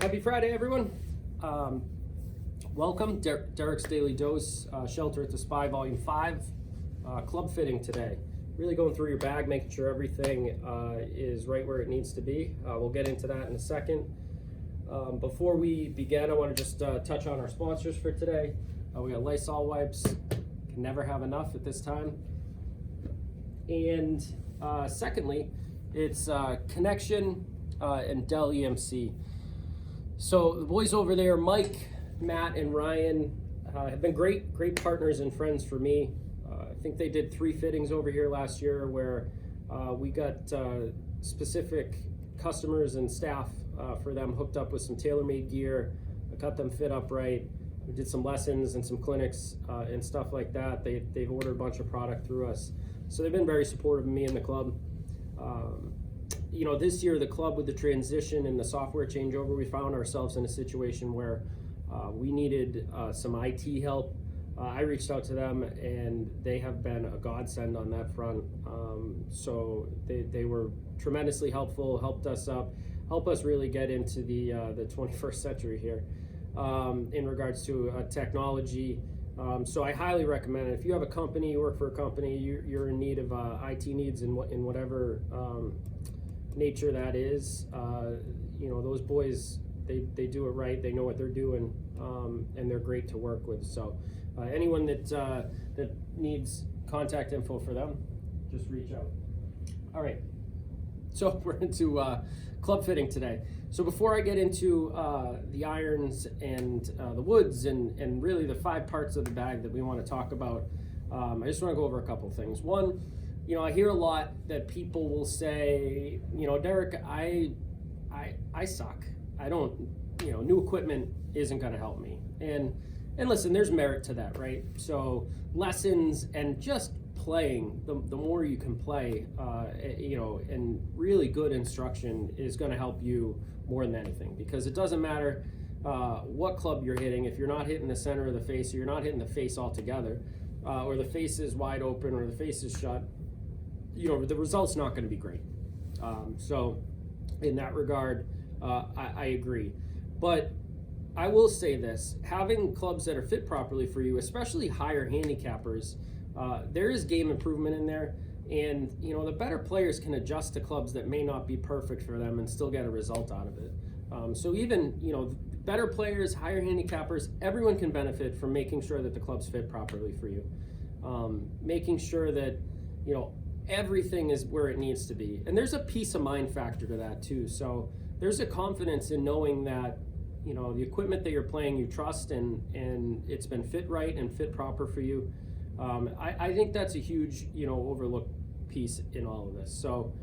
Happy Friday, everyone. Welcome, Derek's Daily Dose, Shelter at the Spy, Volume 5, club fitting today. Really going through your bag, making sure everything is right where it needs to be. We'll get into that in a second. Before we begin, I want to just touch on our sponsors for today. We got Lysol wipes, can never have enough at this time. And secondly, it's Connection and Dell EMC. So the boys over there, Mike, Matt, and Ryan, have been great partners and friends for me. I think they did 3 fittings over here last year where we got specific customers and staff for them hooked up with some tailor-made gear. I got them fit up right. We did some lessons and some clinics and stuff like that. They've ordered a bunch of product through us. So they've been very supportive of me and the club. This year, the club, with the transition and the software changeover, we found ourselves in a situation where we needed some IT help. I reached out to them, and they have been a godsend on that front. So they were tremendously helpful, help us really get into the 21st century here in regards to technology. So I highly recommend it. If you have a company, you work for a company, you're in need of IT needs in whatever nature that is, those boys, they do it right. They know what they're doing, and they're great to work with. So anyone that needs contact info for them, just reach out. All right, so we're into club fitting today. So before I get into the irons and the woods and really the 5 parts of the bag that we want to talk about, I just want to go over a couple things. One, I hear a lot that people will say, Derek, I suck. I don't, new equipment isn't going to help me. And listen, there's merit to that, right? So lessons and just playing, the more you can play, and really good instruction is going to help you more than anything, because it doesn't matter what club you're hitting. If you're not hitting the center of the face, or you're not hitting the face altogether, or the face is wide open, or the face is shut, the result's not going to be great. So in that regard, I agree. But I will say this, having clubs that are fit properly for you, especially higher handicappers, there is game improvement in there. And, the better players can adjust to clubs that may not be perfect for them and still get a result out of it. So even, better players, higher handicappers, everyone can benefit from making sure that the clubs fit properly for you. Making sure that, everything is where it needs to be. And there's a peace of mind factor to that too. So there's a confidence in knowing that, the equipment that you're playing, you trust, and it's been fit right and fit proper for you. I think that's a huge, overlooked piece in all of this. So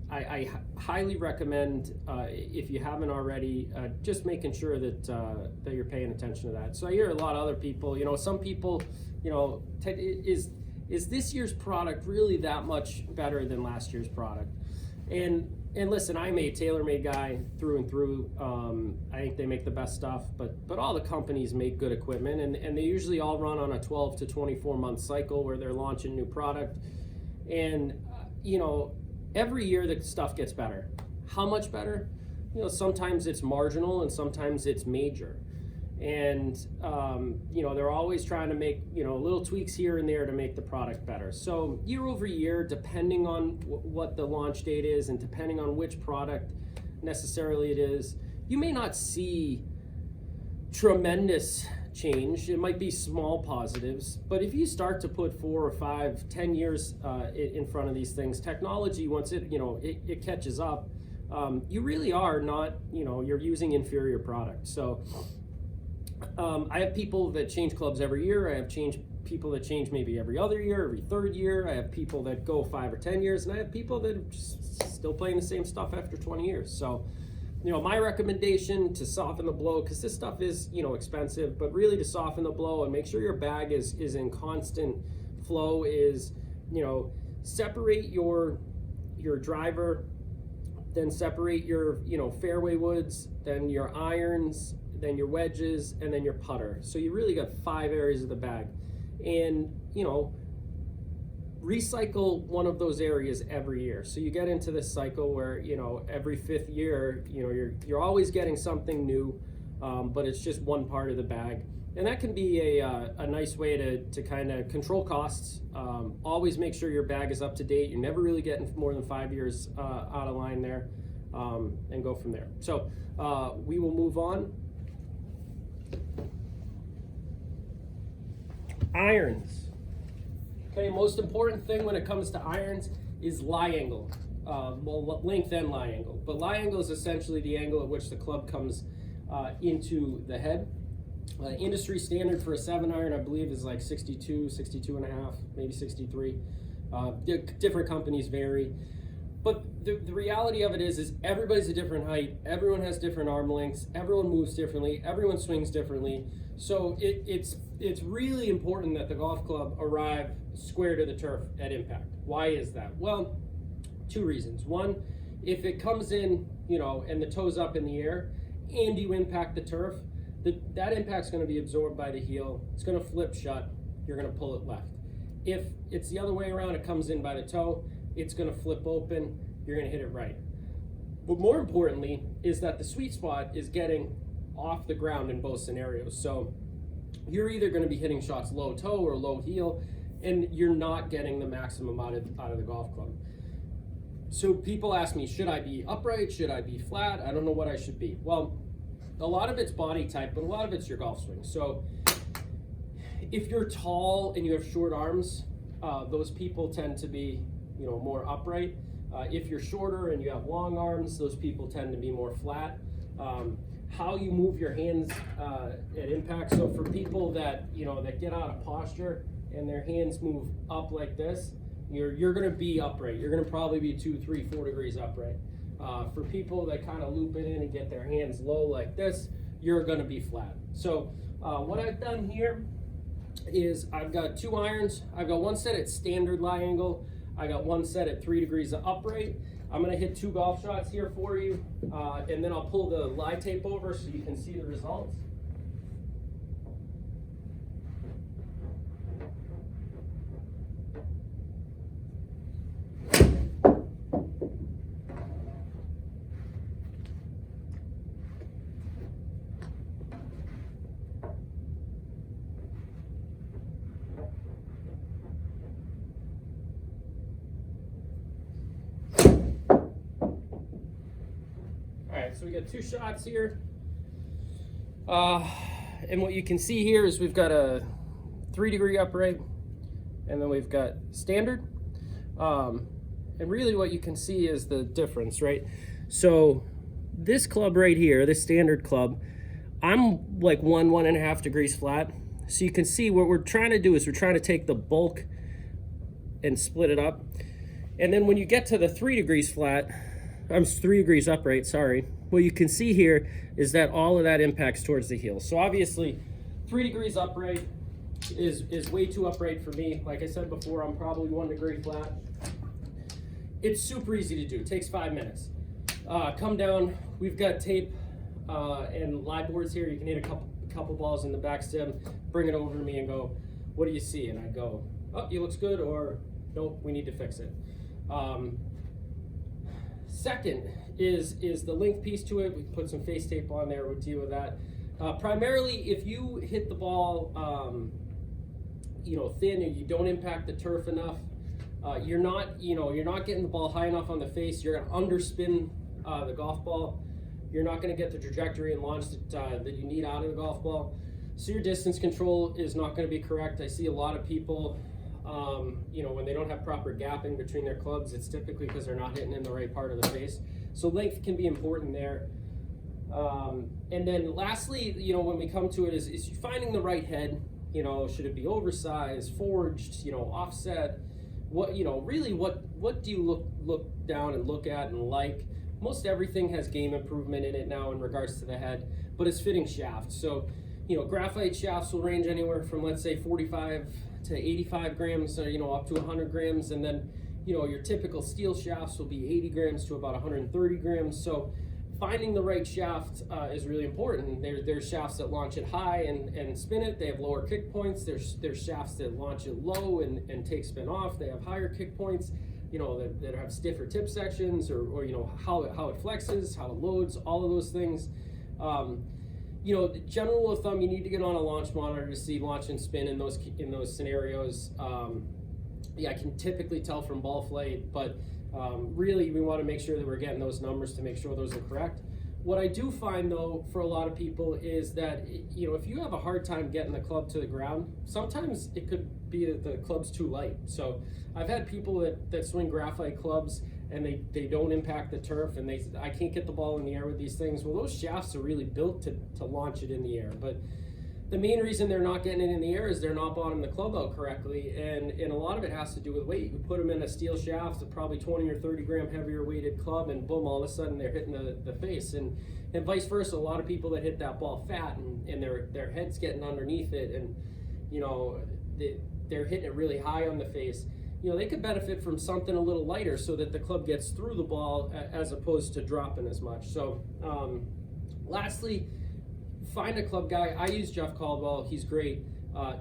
I highly recommend, if you haven't already, just making sure that you're paying attention to that. So I hear a lot of other people, some people, is this year's product really that much better than last year's product? And listen, I'm a tailor-made guy through and through. I think they make the best stuff, but all the companies make good equipment, and they usually all run on a 12 to 24 month cycle where they're launching new product. And every year the stuff gets better. How much better? Sometimes it's marginal and sometimes it's major. And they're always trying to make little tweaks here and there to make the product better. So year over year, depending on what the launch date is and depending on which product necessarily it is, you may not see tremendous change. It might be small positives, but if you start to put 4 or 5, 10 years in front of these things, technology, once it catches up, you really are not, you're using inferior product. So I have people that change clubs every year. I have people that change maybe every other year, every 3rd year. I have people that go 5 or 10 years, and I have people that are just still playing the same stuff after 20 years. So, my recommendation to soften the blow, because this stuff is, expensive, but really to soften the blow and make sure your bag is in constant flow is, separate your driver, then separate your, fairway woods, then your irons, then your wedges, and then your putter. So you really got 5 areas of the bag. And, recycle one of those areas every year. So you get into this cycle where, you know, every 5th year, you know, you're always getting something new, but it's just one part of the bag. And that can be a nice way to kind of control costs. Always make sure your bag is up to date. You're never really getting more than 5 years out of line there, and go from there. So we will move on. Irons. Okay, most important thing when it comes to irons is lie angle. Well, length and lie angle. But lie angle is essentially the angle at which the club comes into the head. Industry standard for a 7-iron, I believe, is like 62, 62 and a half, maybe 63. Different companies vary. But the reality of it is everybody's a different height. Everyone has different arm lengths. Everyone moves differently. Everyone swings differently. So it's really important that the golf club arrive square to the turf at impact. Why is that? Well, 2 reasons. One, if it comes in, you know, and the toe's up in the air and you impact the turf, that impact's going to be absorbed by the heel. It's going to flip shut. You're going to pull it left. If it's the other way around, it comes in by the toe, it's going to flip open. You're going to hit it right. But more importantly is that the sweet spot is getting off the ground in both scenarios. So you're either going to be hitting shots low toe or low heel, and you're not getting the maximum out of the golf club. So people ask me, should I be upright? Should I be flat? I don't know what I should be. Well, a lot of it's body type, but a lot of it's your golf swing. So if you're tall and you have short arms, those people tend to be, you know, more upright. If you're shorter and you have long arms, those people tend to be more flat. How you move your hands at impact. So for people that, you know, that get out of posture and their hands move up like this, you're going to be upright. You're going to probably be 2, 3, 4 degrees upright. For people that kind of loop it in and get their hands low like this, you're going to be flat. So what I've done here is I've got 2 irons. I've got one set at standard lie angle. I got one set at 3 degrees upright. I'm going to hit 2 golf shots here for you, and then I'll pull the lie tape over so you can see the results. So we got 2 shots here, and what you can see here is we've got a 3 degree upright, and then we've got standard, and really what you can see is the difference, right? So this club right here, this standard club, I'm like 1.5 degrees flat. So you can see what we're trying to do is we're trying to take the bulk and split it up, and then when you get to the 3 degrees flat, I'm 3 degrees upright, sorry. What you can see here is that all of that impacts towards the heel. So obviously 3 degrees upright is way too upright for me. Like I said before, I'm probably 1 degree flat. It's super easy to do, it takes 5 minutes. Come down, we've got tape and live boards here. You can hit a couple balls in the back stem, bring it over to me and go, what do you see? And I go, oh, it looks good, or nope, we need to fix it. Second is the length piece to it. We can put some face tape on there, we'll deal with that. Primarily, if you hit the ball you know, thin and you don't impact the turf enough, you're not getting the ball high enough on the face, you're gonna underspin the golf ball. You're not gonna get the trajectory and launch that you need out of the golf ball. So your distance control is not gonna be correct. I see a lot of people, you know, when they don't have proper gapping between their clubs, it's typically because they're not hitting in the right part of the face. So length can be important there. And then lastly, you know, when we come to it is finding the right head. You know, should it be oversized, forged, you know, offset? What, you know, really what do you look down and look at and like? Most everything has game improvement in it now in regards to the head, but it's fitting shafts. So, you know, graphite shafts will range anywhere from, let's say, 45 to 85 grams, or, you know, up to 100 grams. And then, you know, your typical steel shafts will be 80 grams to about 130 grams. So finding the right shaft is really important. There's shafts that launch it high and spin it. They have lower kick points. There's shafts that launch it low and take spin off. They have higher kick points, that have stiffer tip sections, or how it flexes, how it loads, all of those things. The general rule of thumb, you need to get on a launch monitor to see launch and spin in those scenarios. I can typically tell from ball flight, but really we want to make sure that we're getting those numbers to make sure those are correct. What I do find, though, for a lot of people is that, if you have a hard time getting the club to the ground, sometimes it could be that the club's too light. So I've had people that swing graphite clubs and they don't impact the turf, and I can't get the ball in the air with these things. Well, those shafts are really built to launch it in the air. But the main reason they're not getting it in the air is they're not bottoming the club out correctly, and a lot of it has to do with weight. You put them in a steel shaft, a probably 20 or 30 gram heavier weighted club, and boom, all of a sudden they're hitting the face, and vice versa. A lot of people that hit that ball fat and their head's getting underneath it, and they're hitting it really high on the face. They could benefit from something a little lighter so that the club gets through the ball as opposed to dropping as much. So lastly, find a club guy. I use Jeff Caldwell. He's great.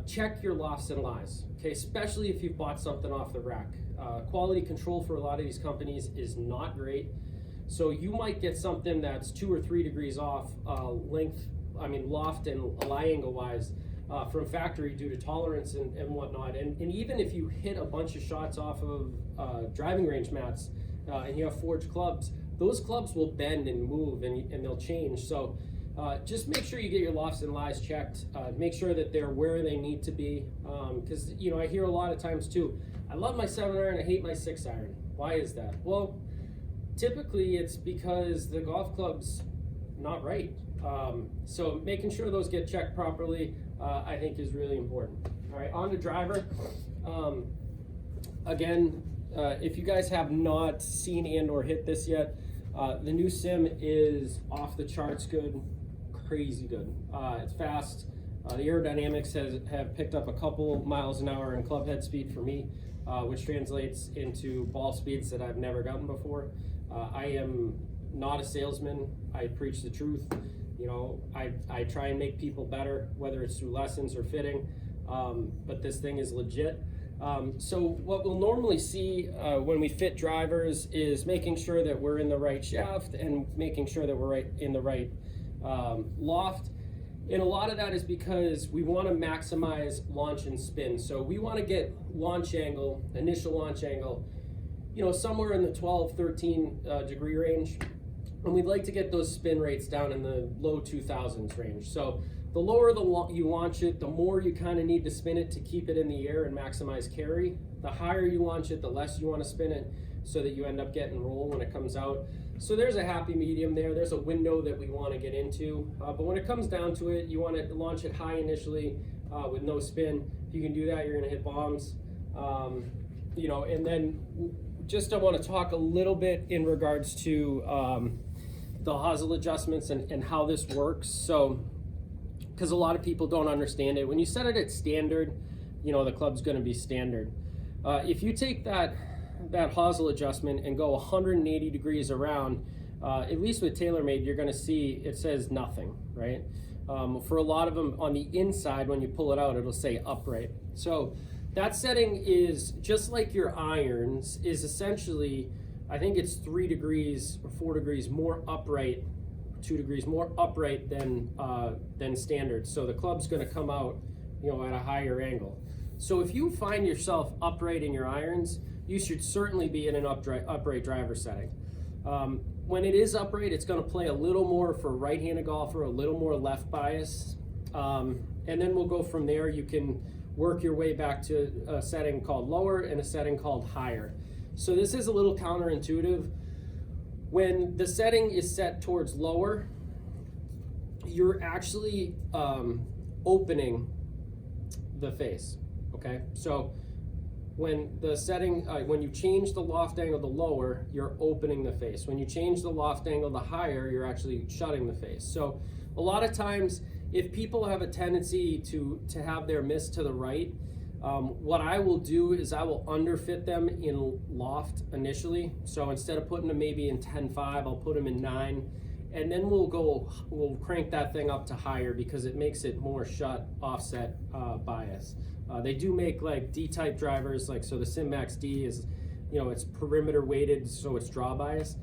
Check your lofts and lies, okay? Especially if you've bought something off the rack. Quality control for a lot of these companies is not great. So you might get something that's 2 or 3 degrees off loft and lie angle wise from factory due to tolerance and whatnot. And even if you hit a bunch of shots off of driving range mats and you have forged clubs, those clubs will bend and move and they'll change. So just make sure you get your lofts and lies checked. Make sure that they're where they need to be. Because, I hear a lot of times too, I love my 7-iron, I hate my 6-iron. Why is that? Well, typically it's because the golf club's not right. So making sure those get checked properly, I think is really important. All right, on to driver. Again, if you guys have not seen and or hit this yet, the new sim is off the charts good, crazy good. It's fast. The aerodynamics have picked up a couple miles an hour in club head speed for me, which translates into ball speeds that I've never gotten before. I am not a salesman. I preach the truth. I try and make people better, whether it's through lessons or fitting, but this thing is legit. So what we'll normally see when we fit drivers is making sure that we're in the right shaft and making sure that we're in the right loft. And a lot of that is because we want to maximize launch and spin. So we want to get initial launch angle, somewhere in the 12, 13 degree range. And we'd like to get those spin rates down in the low 2000s range. So the lower you launch it, the more you kind of need to spin it to keep it in the air and maximize carry. The higher you launch it, the less you want to spin it so that you end up getting roll when it comes out. So there's a happy medium there. There's a window that we want to get into. But when it comes down to it, you want to launch it high initially with no spin. If you can do that, you're going to hit bombs. And then I want to talk a little bit in regards to the hosel adjustments and how this works. So, because a lot of people don't understand it. When you set it at standard, the club's going to be standard. If you take that hosel adjustment and go 180 degrees around, at least with TaylorMade, you're going to see it says nothing, right? For a lot of them on the inside, when you pull it out, it'll say upright. So that setting is just like your irons, is essentially, I think it's 3 degrees or 4 degrees more upright, 2 degrees more upright than standard. So the club's going to come out, at a higher angle. So if you find yourself upright in your irons, you should certainly be in an upright driver setting. When it is upright, it's going to play a little more for a right-handed golfer, a little more left bias, and then we'll go from there. You can work your way back to a setting called lower and a setting called higher. So this is a little counterintuitive. When the setting is set towards lower, you're actually opening the face, okay? So when the setting, when you change the loft angle to lower, you're opening the face. When you change the loft angle to higher, you're actually shutting the face. So a lot of times, if people have a tendency to have their miss to the right, what I will do is I will underfit them in loft initially. So instead of putting them maybe in 10.5, I'll put them in 9, and then we'll crank that thing up to higher because it makes it more shut offset bias. They do make like D-type drivers, like so the SimMax D is, it's perimeter weighted, so it's draw bias.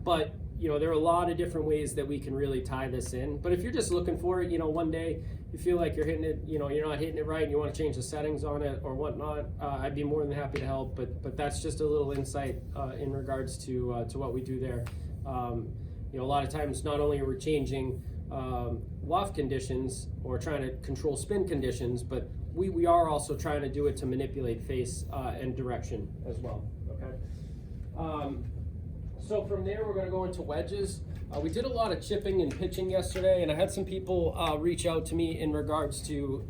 But there are a lot of different ways that we can really tie this in. But if you're just looking for it, one day you feel like you're hitting it, you're not hitting it right, and you want to change the settings on it or whatnot, I'd be more than happy to help. But that's just a little insight in regards to what we do there. A lot of times, not only are we changing waft conditions or trying to control spin conditions, but we are also trying to do it to manipulate face and direction as well. Okay. So from there, we're going to go into wedges. We did a lot of chipping and pitching yesterday, and I had some people reach out to me in regards to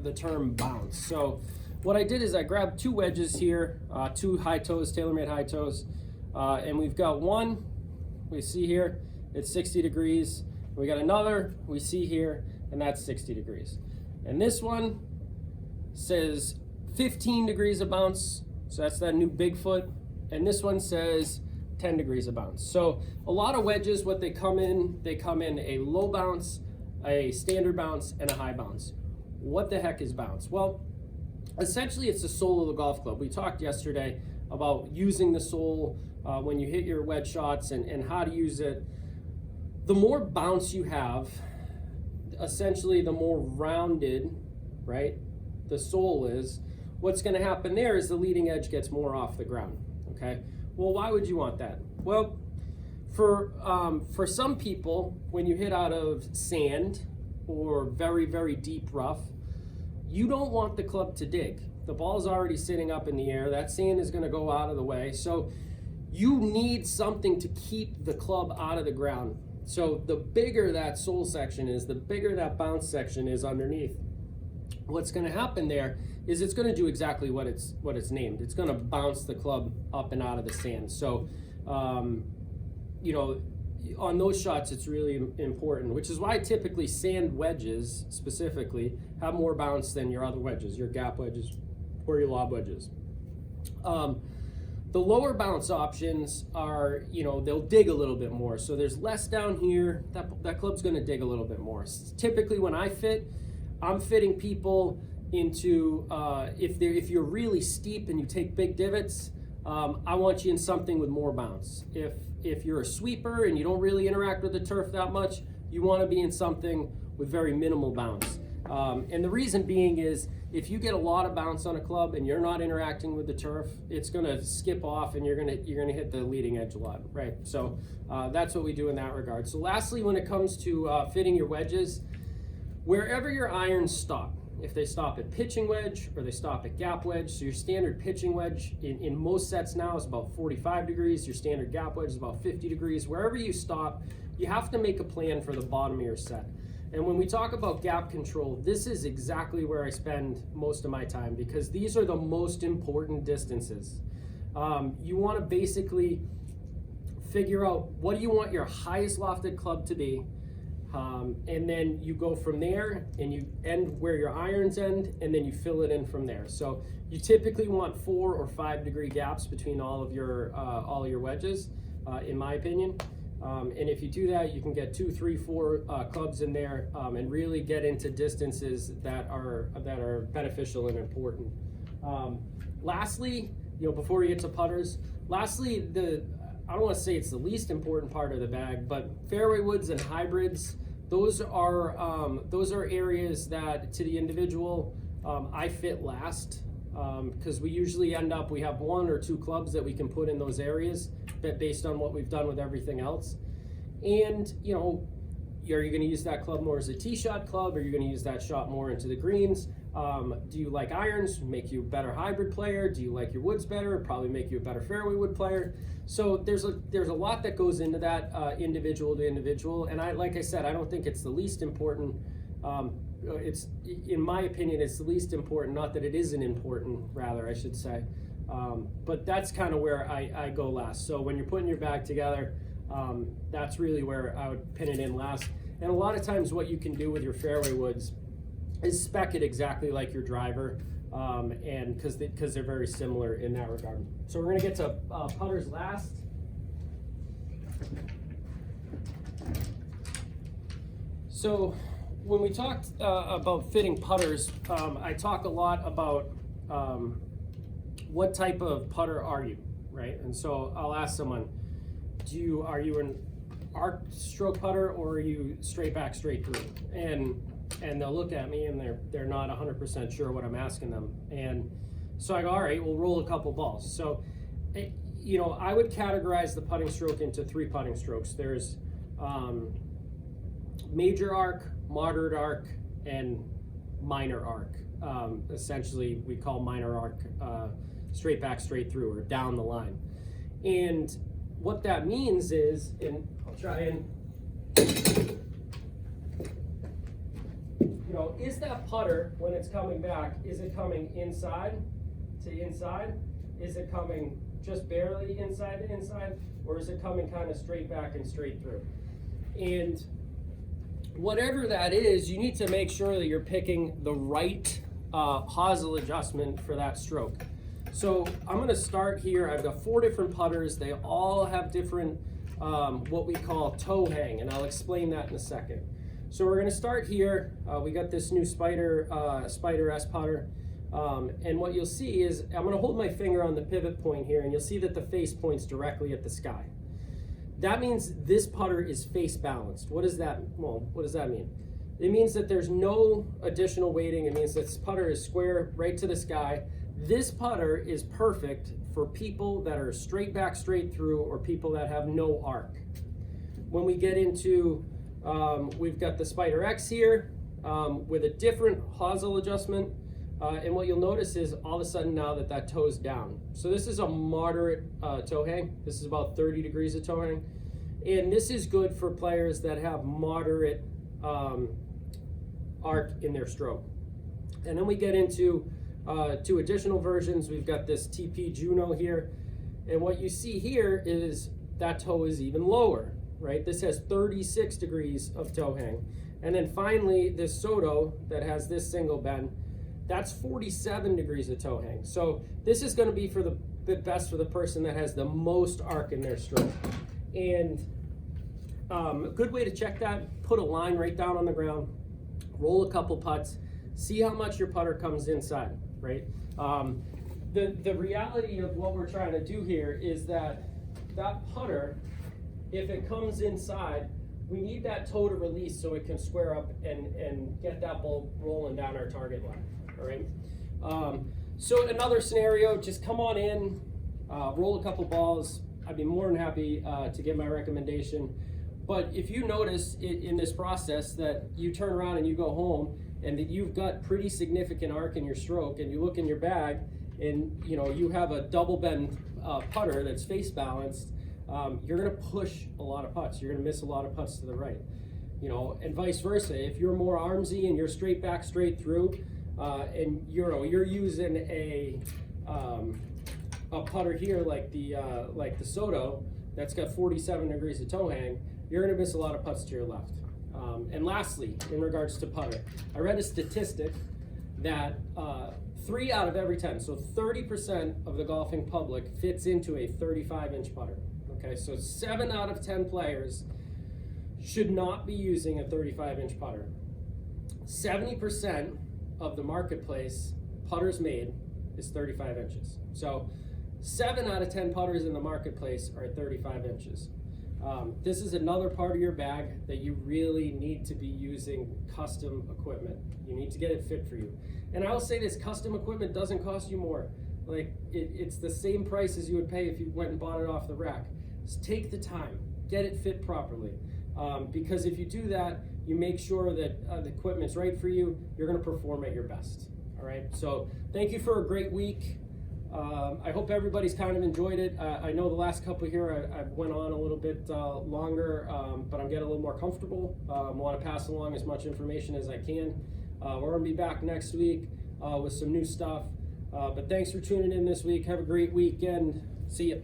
the term bounce. So what I did is I grabbed 2 wedges here, 2 high toes, TaylorMade high toes, and we've got one, we see here, it's 60 degrees. We got another, we see here, and that's 60 degrees. And this one says 15 degrees of bounce, so that's that new Bigfoot, and this one says 10 degrees of bounce. So a lot of wedges, what they come in a low bounce, a standard bounce, and a high bounce. What the heck is bounce? Well, essentially it's the sole of the golf club. We talked yesterday about using the sole when you hit your wedge shots and how to use it. The more bounce you have, essentially the more rounded, right, the sole is, what's going to happen there is the leading edge gets more off the ground, okay? Well, why would you want that? Well, for some people, when you hit out of sand or very, very deep rough, you don't want the club to dig. The ball's already sitting up in the air. That sand is going to go out of the way. So you need something to keep the club out of the ground. So the bigger that sole section is, the bigger that bounce section is underneath. What's going to happen there is it's going to do exactly what it's named. It's going to bounce the club up and out of the sand. So, on those shots, it's really important, which is why typically sand wedges specifically have more bounce than your other wedges, your gap wedges or your lob wedges. The lower bounce options are, they'll dig a little bit more. So there's less down here. That club's going to dig a little bit more. Typically when I fit, I'm fitting people into, if you're really steep and you take big divots, I want you in something with more bounce. If you're a sweeper and you don't really interact with the turf that much, you want to be in something with very minimal bounce. And the reason being is if you get a lot of bounce on a club and you're not interacting with the turf, it's going to skip off and you're going to hit the leading edge a lot, right? So that's what we do in that regard. So lastly, when it comes to fitting your wedges, wherever your irons stop, if they stop at pitching wedge or they stop at gap wedge, so your standard pitching wedge in most sets now is about 45 degrees, your standard gap wedge is about 50 degrees. Wherever you stop, you have to make a plan for the bottom of your set. And when we talk about gap control, this is exactly where I spend most of my time because these are the most important distances. You want to basically figure out what do you want your highest lofted club to be, and then you go from there and you end where your irons end and then you fill it in from there. So you typically want 4 or 5 degree gaps between all of your wedges, in my opinion. And if you do that, you can get 2, 3, 4 clubs in there and really get into distances that are beneficial and important. Lastly, before we get to putters, I don't want to say it's the least important part of the bag, but fairway woods and hybrids, those are areas that to the individual I fit last because we usually we have 1 or 2 clubs that we can put in those areas based on what we've done with everything else. And are you going to use that club more as a tee shot club, or are you going to use that shot more into the greens? Do you like irons? Make you a better hybrid player? Do you like your woods better? Probably make you a better fairway wood player. So there's a lot that goes into that individual to individual. And like I said, I don't think it's the least important. It's, in my opinion, it's the least important. Not that it isn't important, rather I should say. But that's kind of where I go last. So when you're putting your bag together, that's really where I would pin it in last. And a lot of times what you can do with your fairway woods is spec it exactly like your driver, and because they're very similar in that regard. So we're going to get to putters last. So when we talked about fitting putters, I talk a lot about what type of putter are you, right? And so I'll ask someone, are you an arc stroke putter or are you straight back, straight through? And they'll look at me and they're not 100% sure what I'm asking them. And so I go, all right, we'll roll a couple balls. So, you know, I would categorize the putting stroke into 3 putting strokes. There's major arc, moderate arc, and minor arc. Essentially, we call minor arc straight back, straight through, or down the line. And what that means is, and I'll try and, you know, is that putter, when it's coming back, is it coming inside to inside? Is it coming just barely inside to inside? Or is it coming kind of straight back and straight through? And whatever that is, you need to make sure that you're picking the right hosel adjustment for that stroke. So I'm going to start here. I've got 4 different putters. They all have different what we call toe hang, and I'll explain that in a second. So we're going to start here. We got this new Spider S putter, and what you'll see is I'm going to hold my finger on the pivot point here, and you'll see that the face points directly at the sky. That means this putter is face balanced. What does that mean? It means that there's no additional weighting. It means that this putter is square right to the sky. This putter is perfect for people that are straight back, straight through, or people that have no arc. When we get into, we've got the Spider X here with a different hosel adjustment. And what you'll notice is all of a sudden now that toe's down. So this is a moderate toe hang. This is about 30 degrees of toe hang. And this is good for players that have moderate arc in their stroke. And then we get into 2 additional versions. We've got this TP Juno here. And what you see here is that toe is even lower, right? This has 36 degrees of toe hang. And then finally, this Soto that has this single bend, that's 47 degrees of toe hang. So this is going to be for the best for the person that has the most arc in their stroke. And a good way to check that, put a line right down on the ground, roll a couple putts, see how much your putter comes inside, right? The reality of what we're trying to do here is that putter, if it comes inside, we need that toe to release so it can square up and get that ball rolling down our target line. All right. So another scenario, just come on in, roll a couple balls. I'd be more than happy to give my recommendation. But if you notice in this process that you turn around and you go home and that you've got pretty significant arc in your stroke, and you look in your bag and you have a double bend putter that's face balanced, you're going to push a lot of putts. You're going to miss a lot of putts to the right. And vice versa. If you're more armsy and you're straight back, straight through, and you're using a putter here like the Soto that's got 47 degrees of toe hang, you're going to miss a lot of putts to your left. And lastly, in regards to putter, I read a statistic that 3 out of every 10, so 30% of the golfing public fits into a 35-inch putter. Okay, so 7 out of 10 players should not be using a 35-inch putter. 70% of the marketplace putters made is 35 inches. So 7 out of 10 putters in the marketplace are 35 inches. This is another part of your bag that you really need to be using custom equipment. You need to get it fit for you. And I will say this, custom equipment doesn't cost you more. Like it's the same price as you would pay if you went and bought it off the rack. Just take the time, get it fit properly. Because if you do that, you make sure that the equipment's right for you, you're gonna perform at your best. All right, so thank you for a great week. I hope everybody's kind of enjoyed it. I know the last couple here I went on a little bit longer, but I'm getting a little more comfortable. I want to pass along as much information as I can. We're going to be back next week with some new stuff. But thanks for tuning in this week. Have a great weekend. See you.